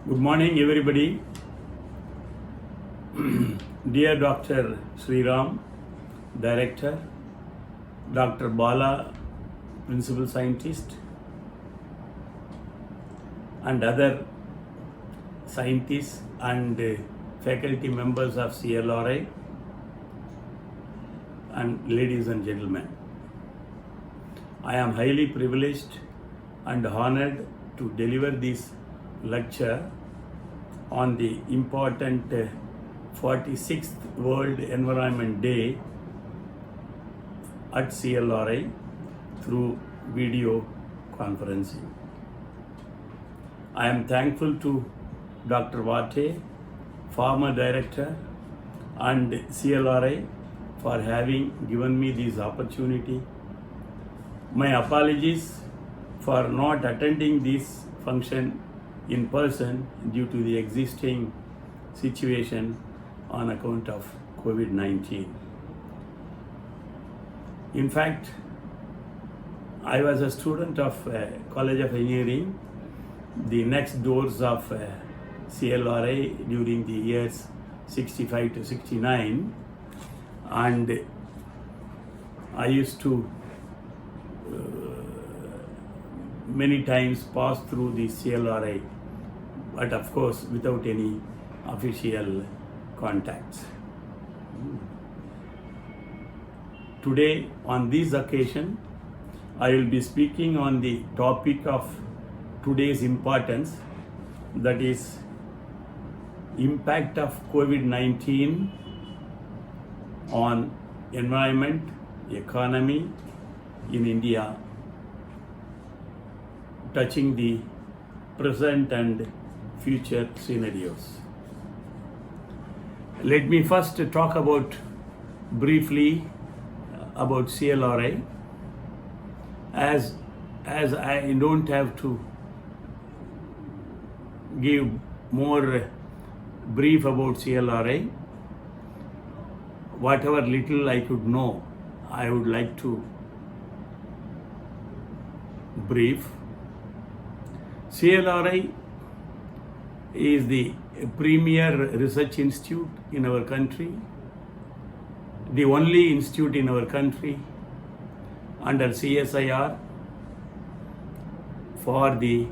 Good morning, everybody. Dear Dr. Sriram, Director, Dr. Bala, Principal Scientist, and other scientists and faculty members of CLRI, and ladies and gentlemen. I am highly privileged and honored to deliver this lecture on the important 46th World Environment Day at CLRI through video conferencing. I am thankful to Dr. Vate, former director, and CLRI for having given me this opportunity. My apologies for not attending this function in person due to the existing situation on account of COVID-19. In fact, I was a student of College of Engineering, the next doors of CLRI during the years 65 to 69, and I used to many times pass through the CLRI, but of course without any official contacts. Today, on this occasion, I will be speaking on the topic of today's importance, that is impact of COVID-19 on environment, economy in India, touching the present and future scenarios. Let me first talk briefly about CLRI, as I don't have to give more brief about CLRI. Whatever little I could know, I would like to brief. CLRI is the premier research institute in our country, the only institute in our country under CSIR for the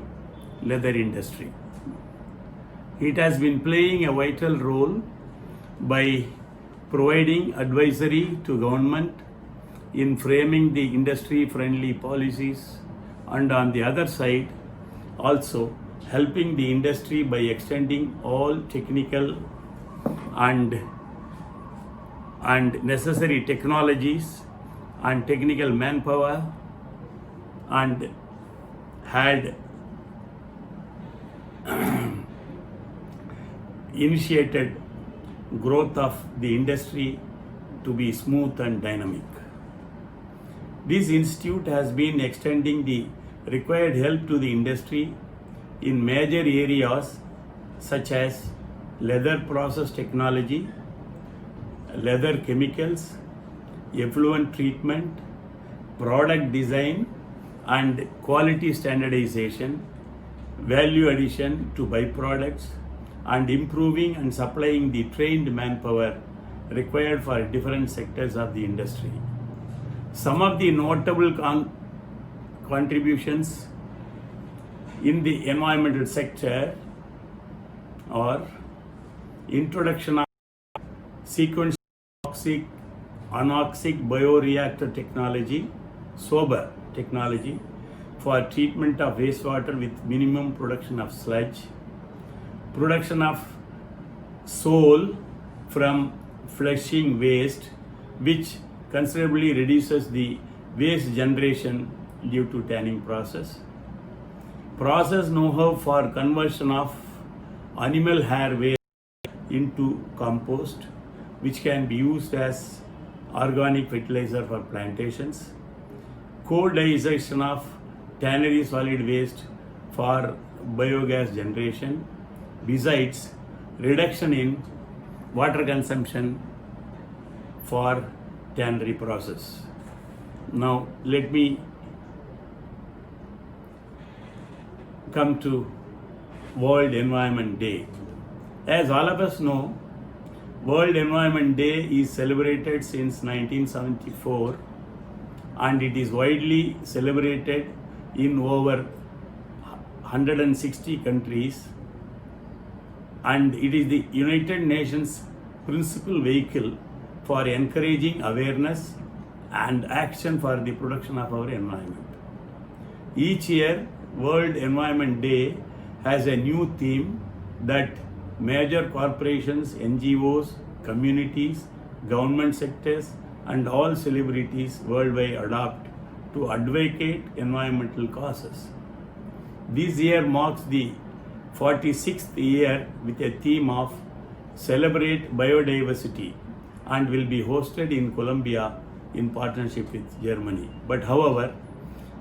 leather industry. It has been playing a vital role by providing advisory to government in framing the industry-friendly policies, and on the other side, also helping the industry by extending all technical and necessary technologies and technical manpower, and had initiated growth of the industry to be smooth and dynamic. This institute has been extending the required help to the industry in major areas such as leather process technology, leather chemicals, effluent treatment, product design and quality standardization, value addition to byproducts, and improving and supplying the trained manpower required for different sectors of the industry. Some of the notable contributions in the environmental sector are introduction of sequential toxic anoxic bioreactor technology, SOBR technology, for treatment of wastewater with minimum production of sludge, production of sole from flushing waste, which considerably reduces the waste generation due to tanning process know-how for conversion of animal hair waste into compost, which can be used as organic fertilizer for plantations, co-digestion of tannery solid waste for biogas generation, besides reduction in water consumption for tannery process. Now let me come to World Environment Day. As all of us know, World Environment Day is celebrated since 1974 and it is widely celebrated in over 160 countries, and it is the United Nations principal vehicle for encouraging awareness and action for the protection of our environment. Each year, World Environment Day has a new theme that major corporations, NGOs, communities, government sectors, and all celebrities worldwide adopt to advocate environmental causes. This year marks the 46th year with a theme of Celebrate Biodiversity and will be hosted in Colombia in partnership with Germany. But however,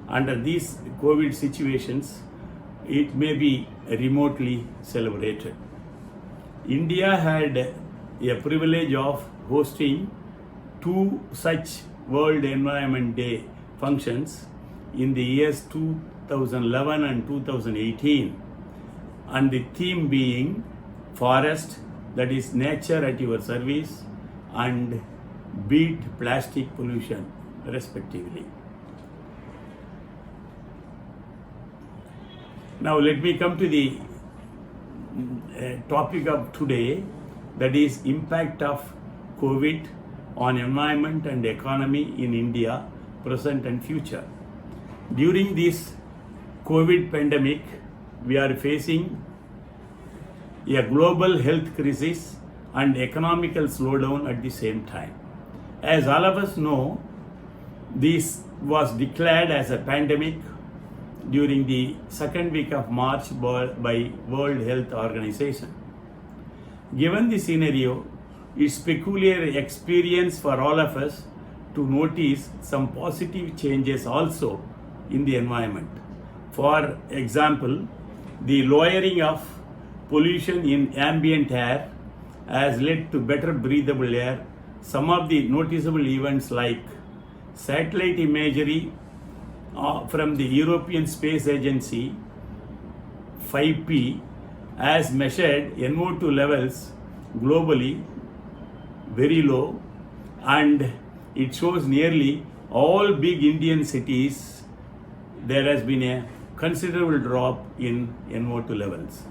under these COVID situations, it may be remotely celebrated. India had a privilege of hosting two such World Environment Day functions in the years 2011 and 2018, and the theme being forest, that is nature at your service, and beat plastic pollution respectively. Now let me come to the topic of today, that is impact of COVID on environment and economy in India, present and future. During this COVID pandemic, we are facing a global health crisis and economical slowdown at the same time. As all of us know, this was declared as a pandemic during the second week of March by World Health Organization. Given the scenario, it's peculiar experience for all of us to notice some positive changes also in the environment. For example, the lowering of pollution in ambient air has led to better breathable air. Some of the noticeable events like satellite imagery from the European Space Agency 5P has measured NO2 levels globally very low, and it shows nearly all big Indian cities there has been a considerable drop in NO2 levels.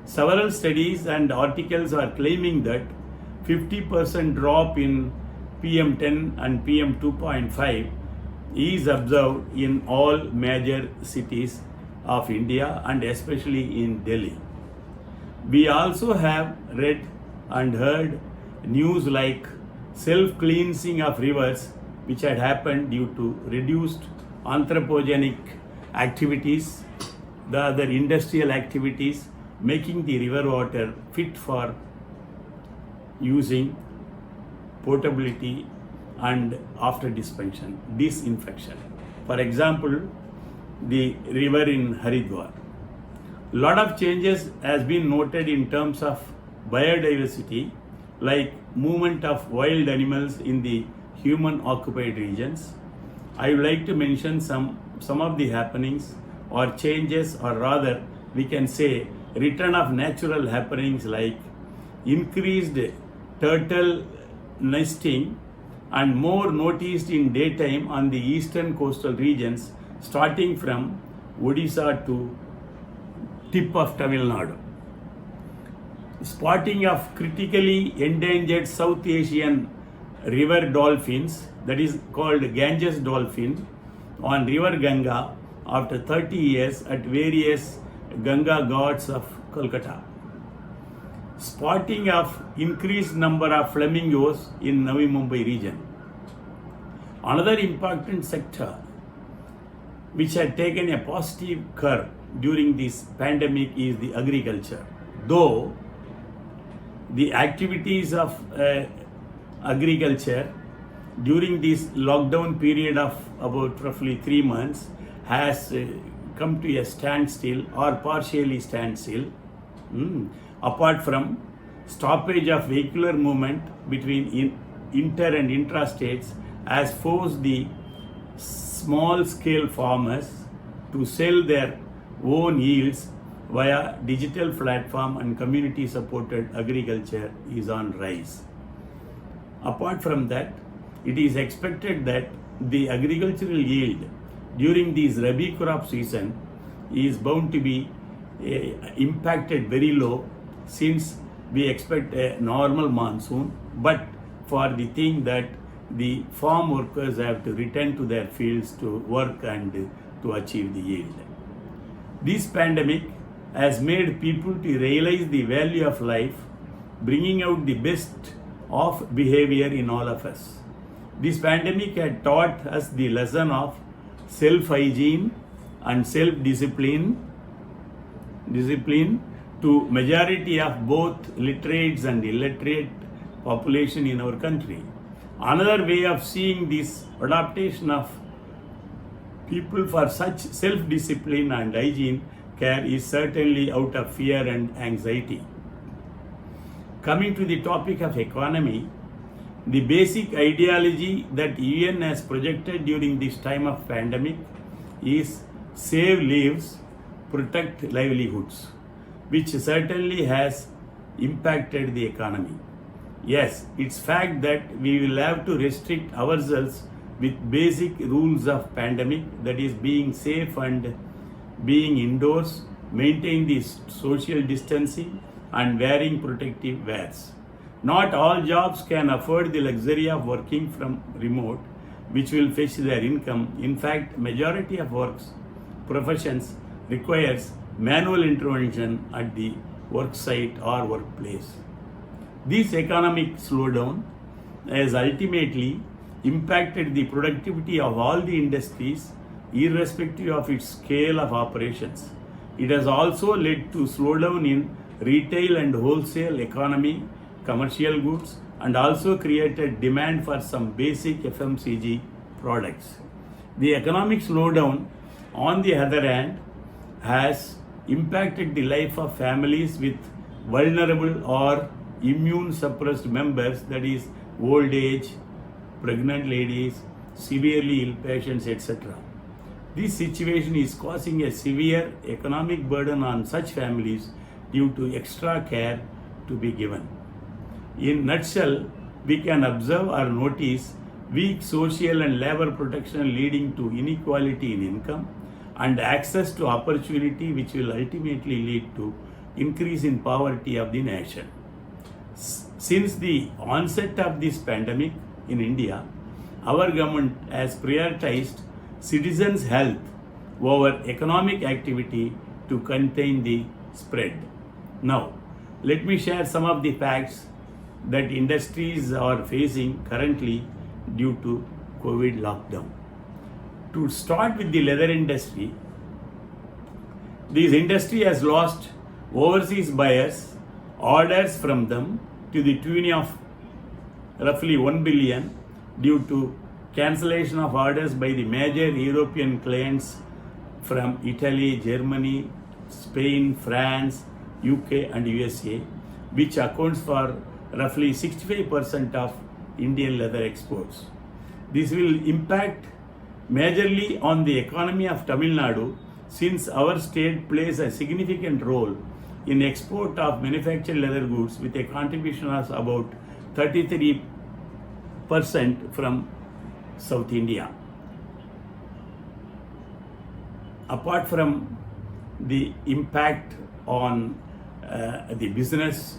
Several studies and articles are claiming that 50% drop in PM10 and PM2.5 is observed in all major cities of India and especially in Delhi. We also have read and heard news like self-cleansing of rivers which had happened due to reduced anthropogenic activities, the other industrial activities, making the river water fit for using, potability, and after disinfection. For example, the river in Haridwar. Lot of changes has been noted in terms of biodiversity, like movement of wild animals in the human occupied regions. I would like to mention some of the happenings or changes, or rather we can say return of natural happenings like increased turtle nesting and more noticed in daytime on the eastern coastal regions starting from Odisha to tip of Tamil Nadu. Spotting of critically endangered South Asian river dolphins, that is called Ganges dolphin, on river Ganga after 30 years at various Ganga ghats of Kolkata. Spotting of increased number of flamingos in Navi Mumbai region. Another important sector which had taken a positive curve during this pandemic is the agriculture. Though the activities of agriculture during this lockdown period of about roughly 3 months has come to a standstill or partially standstill, apart from stoppage of vehicular movement between inter and intra-states has forced the small-scale farmers to sell their own yields via digital platform and community supported agriculture is on rise. Apart from that, it is expected that the agricultural yield during this Rabi crop season is bound to be impacted very low, since we expect a normal monsoon, but for the thing that the farm workers have to return to their fields to work and to achieve the yield. This pandemic has made people to realize the value of life, bringing out the best of behavior in all of us. This pandemic had taught us the lesson of self-hygiene and self-discipline to majority of both literates and illiterate population in our country. Another way of seeing this adaptation of people for such self-discipline and hygiene care is certainly out of fear and anxiety. Coming to the topic of economy, the basic ideology that UN has projected during this time of pandemic is save lives, protect livelihoods, which certainly has impacted the economy. Yes, it's fact that we will have to restrict ourselves with basic rules of pandemic, that is being safe and being indoors, maintain the social distancing and wearing protective wears. Not all jobs can afford the luxury of working from remote, which will fetch their income. In fact, majority of professions requires manual intervention at the work site or workplace. This economic slowdown has ultimately impacted the productivity of all the industries, irrespective of its scale of operations. It has also led to slowdown in retail and wholesale economy, commercial goods, and also created demand for some basic FMCG products. The economic slowdown, on the other hand, has impacted the life of families with vulnerable or immune suppressed members, that is old age, pregnant ladies, severely ill patients, etc. This situation is causing a severe economic burden on such families due to extra care to be given. In nutshell, we can observe or notice weak social and labor protection leading to inequality in income and access to opportunity, which will ultimately lead to increase in poverty of the nation. Since the onset of this pandemic in India, our government has prioritized citizens' health over economic activity to contain the spread. Now, let me share some of the facts that industries are facing currently due to COVID lockdown. To start with the leather industry, this industry has lost overseas buyers, orders from them to the tune of roughly 1 billion due to cancellation of orders by the major European clients from Italy, Germany, Spain, France, UK and USA, which accounts for roughly 65% of Indian leather exports. This will impact majorly on the economy of Tamil Nadu, since our state plays a significant role in export of manufactured leather goods with a contribution of about 33% from South India. Apart from the impact on the business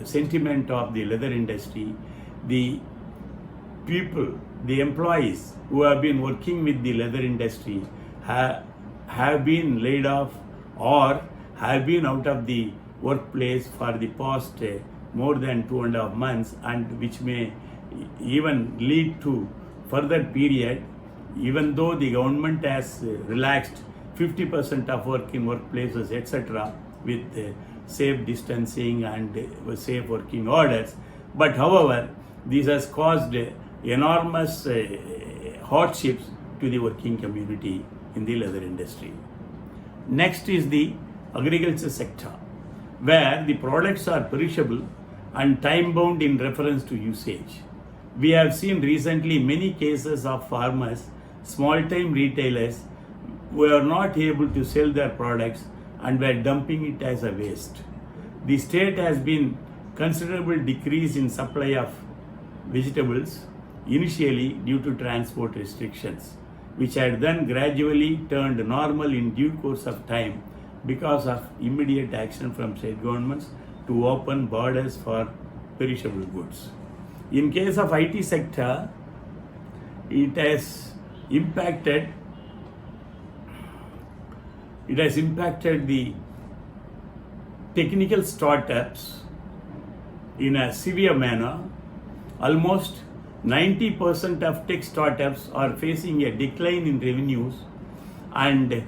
sentiment of the leather industry, the people, the employees who have been working with the leather industry have been laid off or have been out of the workplace for the past more than 2.5 months, and which may even lead to further period, even though the government has relaxed 50% of work in workplaces, etc., with safe distancing and safe working orders. But however, this has caused enormous hardships to the working community in the leather industry. Next is the agriculture sector, where the products are perishable and time bound in reference to usage. We have seen recently many cases of farmers, small time retailers who are not able to sell their products and were dumping it as a waste. The state has been considerable decrease in supply of vegetables initially due to transport restrictions, which had then gradually turned normal in due course of time because of immediate action from state governments to open borders for perishable goods. In case of IT sector, it has impacted the technical startups in a severe manner. Almost 90% of tech startups are facing a decline in revenues, and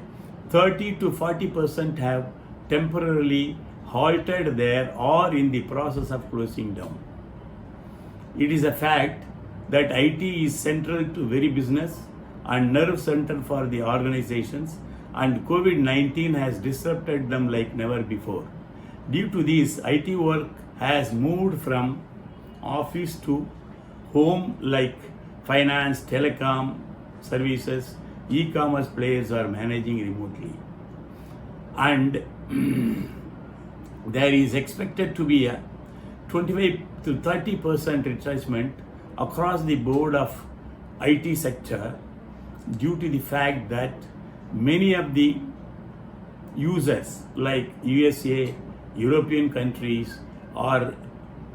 30 to 40% have temporarily halted there or in the process of closing down. It is a fact that IT is central to very business and nerve center for the organizations, and COVID-19 has disrupted them like never before. Due to this, IT work has moved from office to home, like finance, telecom services, e-commerce players are managing remotely. And there is expected to be a 25 to 30% retrenchment across the board of IT sector due to the fact that many of the users like USA, European countries are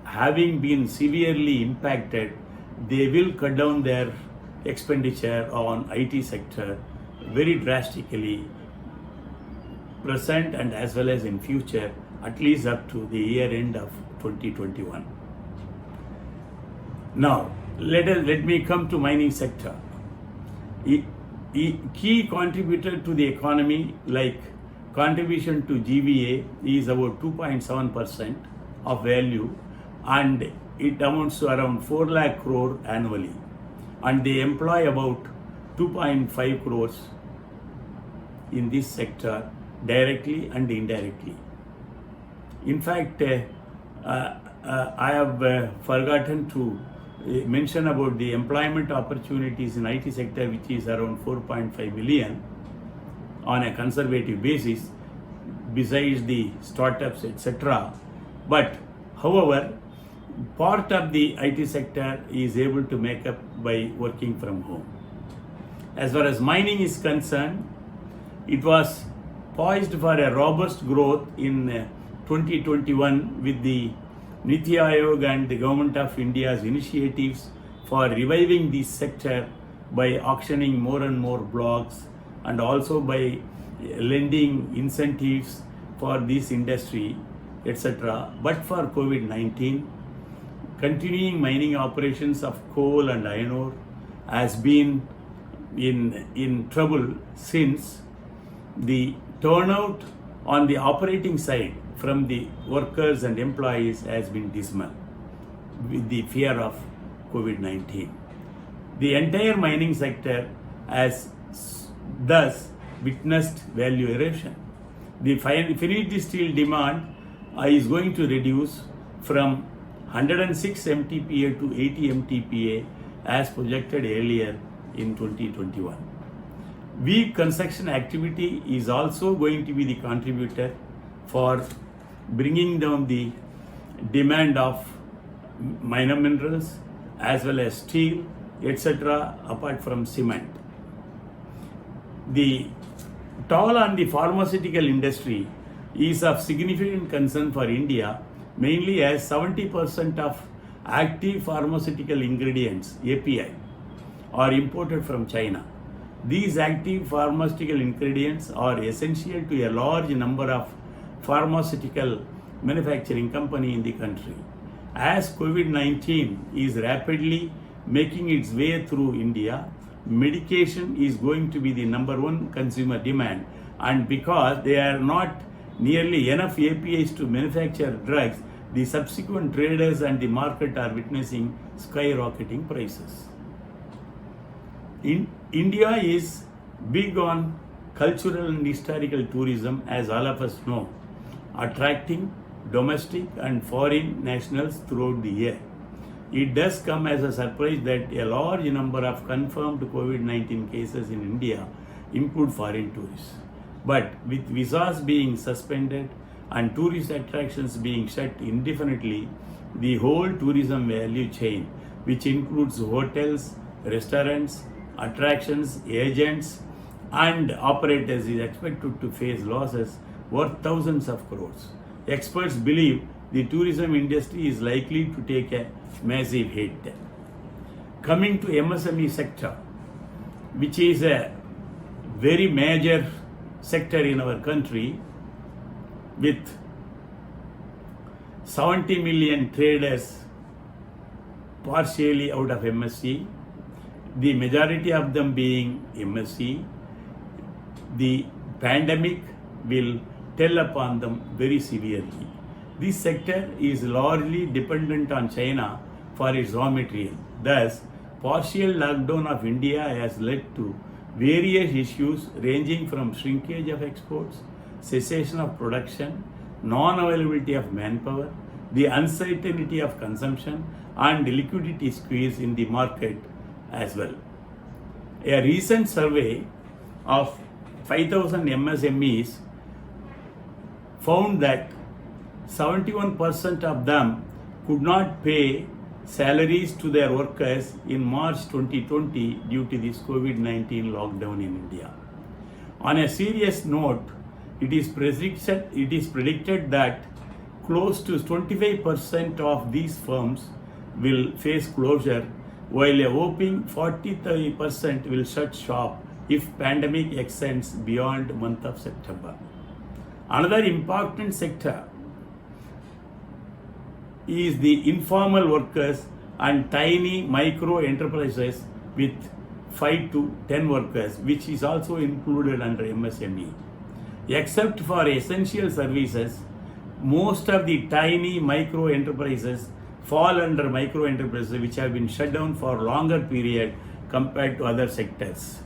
having been severely impacted. They will cut down their expenditure on IT sector very drastically, present and as well as in future, at least up to the year end of 2021. Now, let me come to mining sector. Key contributor to the economy, like contribution to GVA, is about 2.7% of value, and it amounts to around 4 lakh crore annually, and they employ about 2.5 crores in this sector directly and indirectly. In fact, I have forgotten to mention about the employment opportunities in IT sector, which is around 4.5 million on a conservative basis, besides the startups, etc. But however, part of the IT sector is able to make up by working from home. As far as mining is concerned, it was poised for a robust growth in 2021 with the Niti Aayog and the Government of India's initiatives for reviving this sector by auctioning more and more blocks, and also by lending incentives for this industry, etc. But for COVID-19, continuing mining operations of coal and iron ore has been in trouble, since the turnout on the operating side from the workers and employees has been dismal with the fear of COVID-19. The entire mining sector has thus witnessed value erosion. The finite steel demand is going to reduce from 106 MTPA to 80 MTPA as projected earlier in 2021. Weak construction activity is also going to be the contributor for bringing down the demand of minor minerals as well as steel, etc., apart from cement. The toll on the pharmaceutical industry is of significant concern for India, mainly as 70% of active pharmaceutical ingredients, API, are imported from China. These active pharmaceutical ingredients are essential to a large number of pharmaceutical manufacturing companies in the country. As COVID-19 is rapidly making its way through India, medication is going to be the number one consumer demand, and because there are not nearly enough APIs to manufacture drugs, the subsequent traders and the market are witnessing skyrocketing prices. India is big on cultural and historical tourism, as all of us know, attracting domestic and foreign nationals throughout the year. It does come as a surprise that a large number of confirmed COVID-19 cases in India include foreign tourists. But with visas being suspended and tourist attractions being shut indefinitely, the whole tourism value chain, which includes hotels, restaurants, attractions, agents, and operators, is expected to face losses worth thousands of crores. Experts believe the tourism industry is likely to take a massive hit. Coming to MSME sector, which is a very major sector in our country, with 70 million traders partially out of MSE, the majority of them being MSE, the pandemic will tell upon them very severely. This sector is largely dependent on China for its raw material. Thus, partial lockdown of India has led to various issues ranging from shrinkage of exports, cessation of production, non-availability of manpower, the uncertainty of consumption, and liquidity squeeze in the market as well. A recent survey of 5,000 MSMEs found that 71% of them could not pay salaries to their workers in March 2020 due to this COVID-19 lockdown in India. On a serious note, it is predicted that close to 25% of these firms will face closure, while a whopping 43% will shut shop if pandemic extends beyond month of September. Another important sector is the informal workers and tiny micro enterprises with 5 to 10 workers, which is also included under MSME. Except for essential services, most of the tiny micro enterprises fall under micro enterprises which have been shut down for longer period compared to other sectors.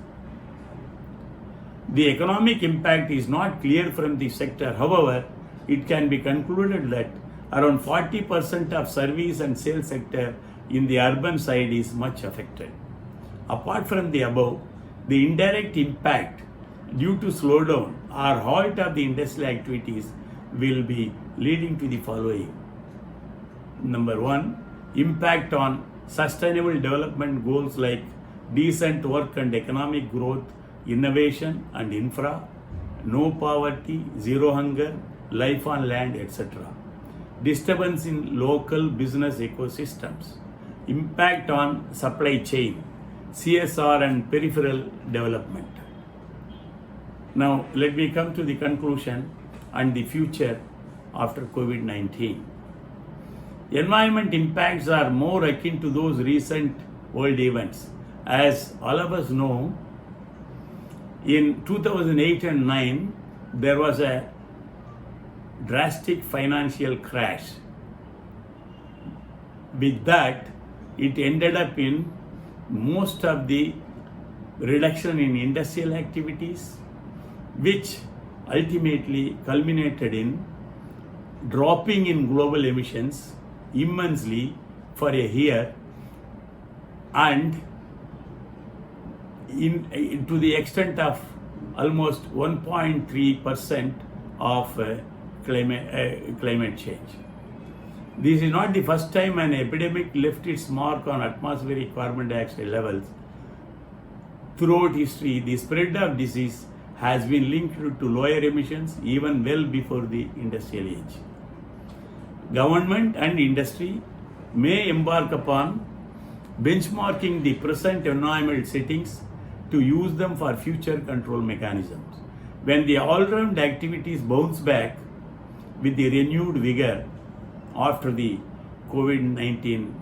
The economic impact is not clear from the sector. However, it can be concluded that around 40% of service and sales sector in the urban side is much affected. Apart from the above, the indirect impact due to slowdown or halt of the industrial activities will be leading to the following. Number one, impact on sustainable development goals like decent work and economic growth, innovation and infra, no poverty, zero hunger, life on land, etc. Disturbance in local business ecosystems, impact on supply chain, CSR and peripheral development. Now, let me come to the conclusion and the future after COVID-19. Environment impacts are more akin to those recent world events. As all of us know, in 2008 and 9, there was a drastic financial crash. With that, it ended up in most of the reduction in industrial activities, which ultimately culminated in dropping in global emissions immensely for a year, and to the extent of almost 1.3% of climate change. This is not the first time an epidemic left its mark on atmospheric carbon dioxide levels. Throughout history, the spread of disease has been linked to lower emissions even well before the industrial age. Government and industry may embark upon benchmarking the present environmental settings to use them for future control mechanisms. When the all-round activities bounce back with the renewed vigor after the COVID-19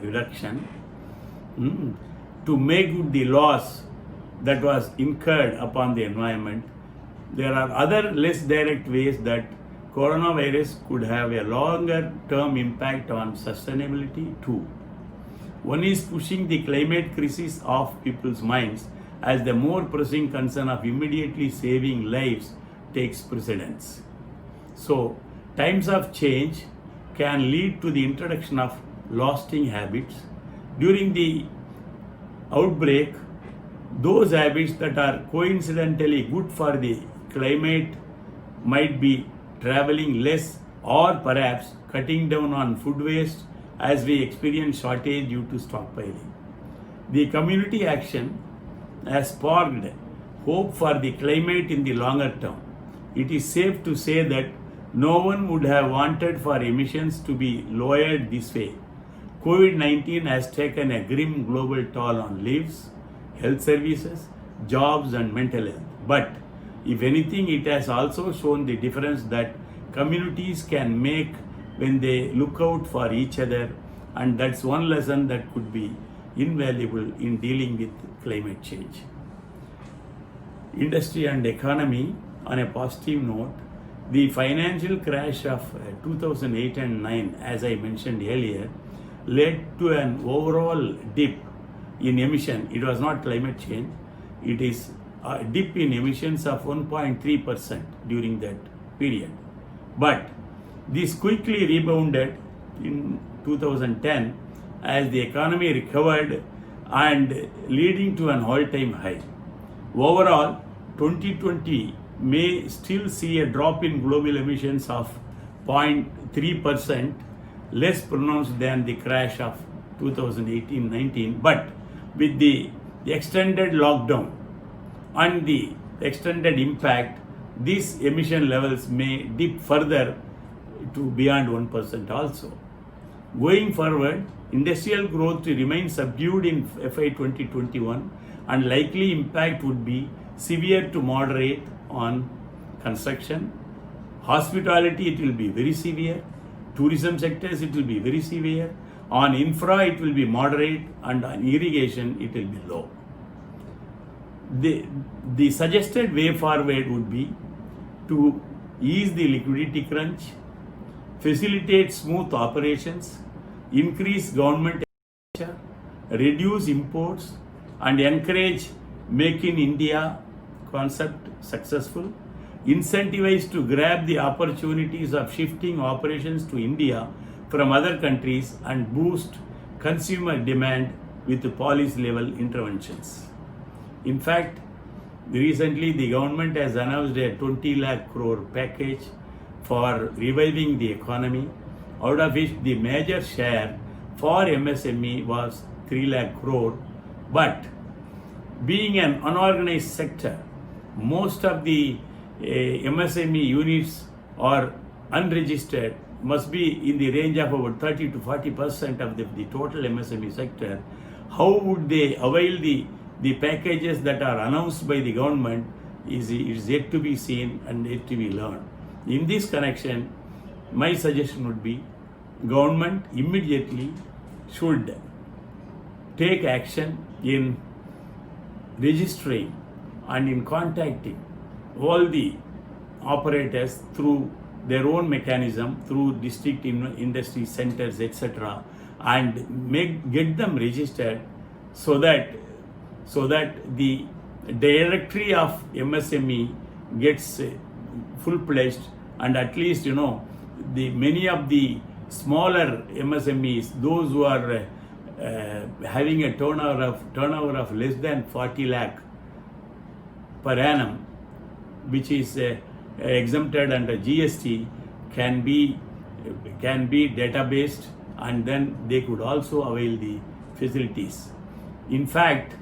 reduction, to make good the loss that was incurred upon the environment, there are other less direct ways that coronavirus could have a longer term impact on sustainability too. One is pushing the climate crisis off people's minds as the more pressing concern of immediately saving lives takes precedence. So, times of change can lead to the introduction of lasting habits. During the outbreak, Those habits that are coincidentally good for the climate might be traveling less or perhaps cutting down on food waste as we experience shortage due to stockpiling. The community action has sparked hope for the climate in the longer term. It is safe to say that no one would have wanted for emissions to be lowered this way. COVID-19 has taken a grim global toll on lives, health services, jobs, and mental health. But if anything, it has also shown the difference that communities can make when they look out for each other, and that's one lesson that could be invaluable in dealing with climate change. Industry and economy, on a positive note, the financial crash of 2008 and 9, as I mentioned earlier, led to an overall dip in emission. It was not climate change, it is a dip in emissions of 1.3% during that period. But this quickly rebounded in 2010 as the economy recovered and leading to an all-time high. Overall, 2020 may still see a drop in global emissions of 0.3%, less pronounced than the crash of 2018-19, but with the extended lockdown and the extended impact, these emission levels may dip further to beyond 1% also. Going forward, industrial growth to remain subdued in FY 2021, and likely impact would be severe to moderate on construction. Hospitality, it will be very severe. Tourism sectors, it will be very severe. On infra, it will be moderate, and on irrigation, it will be low. The suggested way forward would be to ease the liquidity crunch, facilitate smooth operations, increase government expenditure, reduce imports, and encourage Make in India concept successful, incentivize to grab the opportunities of shifting operations to India from other countries, and boost consumer demand with policy level interventions. In fact, recently the government has announced a 20 lakh crore package for reviving the economy, out of which the major share for MSME was 3 lakh crore. But being an unorganized sector, most of the MSME units are unregistered, must be in the range of about 30 to 40% of the total MSME sector. How would they avail the packages that are announced by the government is yet to be seen and yet to be learned. In this connection, my suggestion would be government immediately should take action in registering and in contacting all the operators through their own mechanism, through district industry centers, etc., and get them registered so that the directory of MSME gets full-fledged, and at least the many of the smaller MSMEs, those who are having a turnover of less than 40 lakh per annum, which is exempted under GST, can be databased, and then they could also avail the facilities. In fact,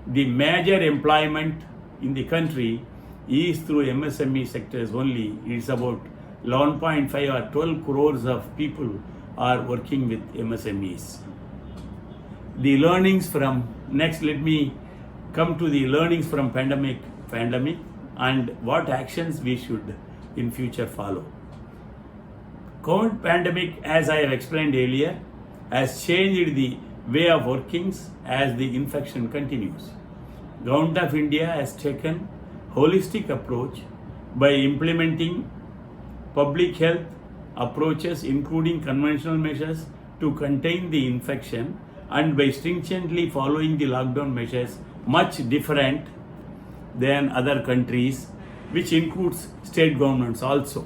the major employment in the country is through MSME sectors only. It's about 11.5 or 12 crores of people are working with MSMEs. The learnings from, next let me come to the learnings from pandemic and what actions we should in future follow. COVID pandemic, as I have explained earlier, has changed the way of workings as the infection continues. Government of India has taken holistic approach by implementing public health approaches, including conventional measures to contain the infection, and by stringently following the lockdown measures, much different than other countries, which includes state governments also.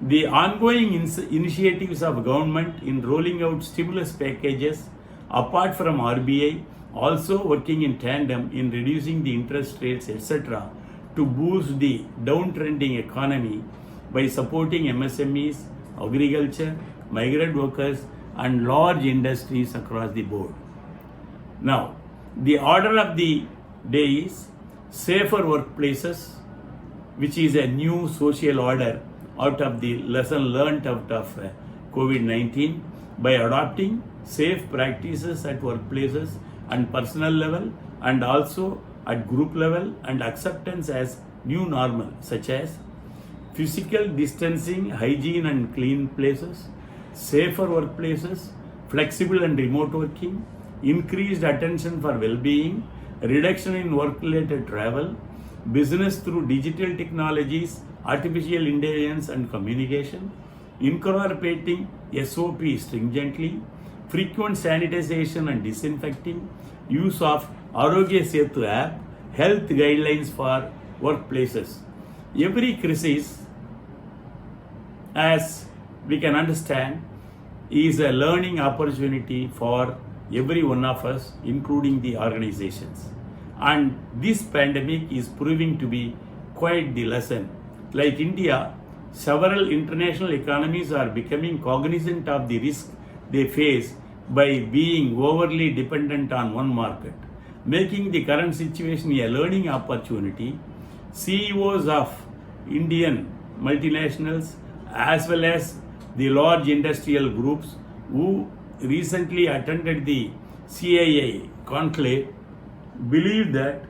The ongoing initiatives of government in rolling out stimulus packages apart from RBI also working in tandem in reducing the interest rates, etc., to boost the downtrending economy by supporting MSMEs, agriculture, migrant workers, and large industries across the board. Now, the order of the day is safer workplaces, which is a new social order out of the lesson learnt out of COVID-19 by adopting safe practices at workplaces and personal level and also at group level and acceptance as new normal, such as physical distancing, hygiene and clean places, safer workplaces, flexible and remote working, increased attention for well-being, reduction in work-related travel, business through digital technologies, artificial intelligence and communication, incorporating SOP stringently, frequent sanitization and disinfecting, use of Arogya Setu app, health guidelines for workplaces. Every crisis, as we can understand, is a learning opportunity for every one of us, including the organizations. And this pandemic is proving to be quite the lesson. Like India, several international economies are becoming cognizant of the risk they face by being overly dependent on one market, making the current situation a learning opportunity. CEOs of Indian multinationals as well as the large industrial groups who recently attended the CII conclave believe that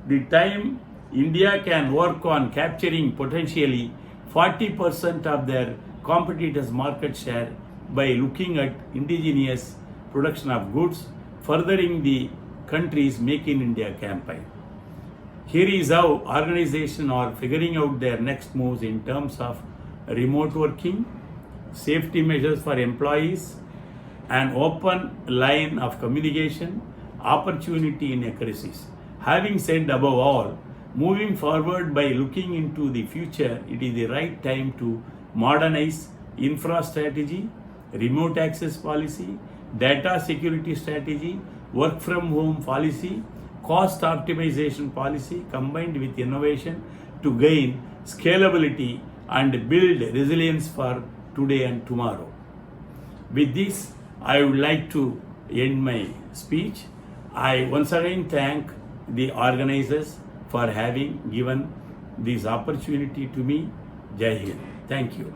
the time India can work on capturing potentially 40% of their competitors' market share by looking at indigenous production of goods, furthering the country's Make in India campaign. Here is how organizations are figuring out their next moves in terms of remote working, safety measures for employees, an open line of communication, opportunity in a crisis. Having said above all, moving forward by looking into the future, it is the right time to modernize infra strategy, remote access policy, data security strategy, work from home policy, cost optimization policy combined with innovation to gain scalability and build resilience for today and tomorrow. With this, I would like to end my speech. I once again thank the organizers for having given this opportunity to me. Jai Hind. Thank you.